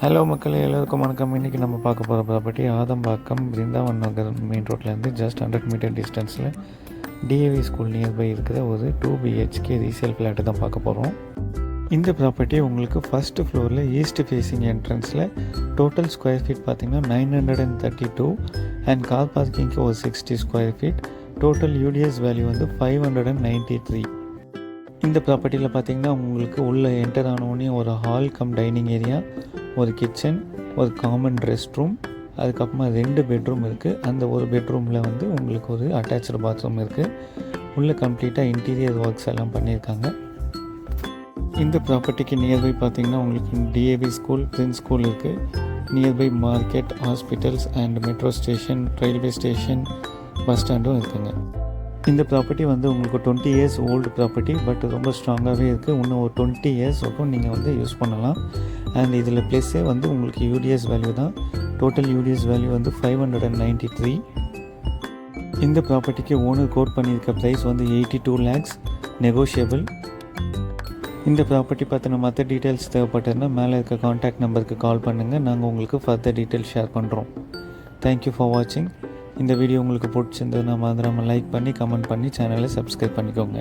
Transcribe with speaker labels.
Speaker 1: Hello மக்களே, எல்லோருக்கும் வணக்கம். இன்றைக்கி நம்ம பார்க்க போகிற ப்ராப்பர்ட்டி ஆதம்பாக்கம் பிருந்தாவன் நகர் மெயின் ரோட்லேருந்து ஜஸ்ட் 100 மீட்டர் டிஸ்டன்ஸில் டிஏவி ஸ்கூல் நியர்பை இருக்கிற ஒரு 2 BHK ரீசேல் ஃப்ளாட்டு தான் பார்க்க போகிறோம். இந்த ப்ராப்பர்ட்டி உங்களுக்கு ஃபஸ்ட்டு ஃப்ளோரில் ஈஸ்ட் ஃபேஸிங் என்ட்ரன்ஸில் டோட்டல் ஸ்கொயர் ஃபீட் பார்த்திங்கன்னா 932 அண்ட் கார் பார்க்கிங்க்கு ஒரு 60 square feet. Total UDS value வந்து 593. இந்த ப்ராப்பர்ட்டியில் பார்த்திங்கன்னா உங்களுக்கு உள்ளே என்டர் ஆனவுடனே ஒரு ஹால் கம் டைனிங் ஏரியா, ஒரு கிச்சன், ஒரு காமன் ரெஸ்ட் ரூம், அதுக்கப்புறமா 2 பெட்ரூம் இருக்குது. அந்த ஒரு பெட்ரூமில் வந்து உங்களுக்கு ஒரு அட்டாச்சு பாத்ரூம் இருக்குது. உள்ளே கம்ப்ளீட்டாக இன்டீரியர் ஒர்க்ஸ் எல்லாம் பண்ணியிருக்காங்க. இந்த ப்ராப்பர்ட்டிக்கு நியர்பை பார்த்திங்கன்னா உங்களுக்கு டிஏவி ஸ்கூல், பிரின்ஸ் ஸ்கூல் இருக்குது. Nearby market, hospitals and metro station, railway station, bus ஸ்டாண்டும் இருக்குங்க. இந்த ப்ராப்பர்ட்டி வந்து உங்களுக்கு 20 இயர்ஸ் ஓல்டு ப்ராப்பர்ட்டி, பட் ரொம்ப ஸ்ட்ராங்காகவே இருக்குது. இன்னும் ஒரு 20 இயர்ஸ் வரைக்கும் நீங்கள் வந்து யூஸ் பண்ணலாம். அண்ட் இதில் ப்ளஸ்ஸே வந்து உங்களுக்கு யூடிஎஸ் வேல்யூ தான். டோட்டல் யூடிஎஸ் வேல்யூ வந்து 593. இந்த ப்ராப்பர்ட்டிக்கு ஓனர் கோட் பண்ணியிருக்க ப்ரைஸ் வந்து 82 lakhs, நெகோஷியபிள். இந்த ப்ராப்பர்ட்டி பற்றின மற்ற டீட்டெயில்ஸ் தேவைப்பட்டதுன்னா மேலே இருக்க கான்டாக்ட் நம்பருக்கு கால் பண்ணுங்கள். நாங்கள் உங்களுக்கு ஃபர்தர் டீட்டெயில்ஸ் ஷேர் பண்ணுறோம். தேங்க்யூ ஃபார் வாட்சிங். இந்த வீடியோ உங்களுக்கு பிடிச்சிருந்ததுன்னா மறந்துடாமல் லைக் பண்ணி கமெண்ட் பண்ணி சேனலை சப்ஸ்கிரைப் பண்ணிக்கோங்க.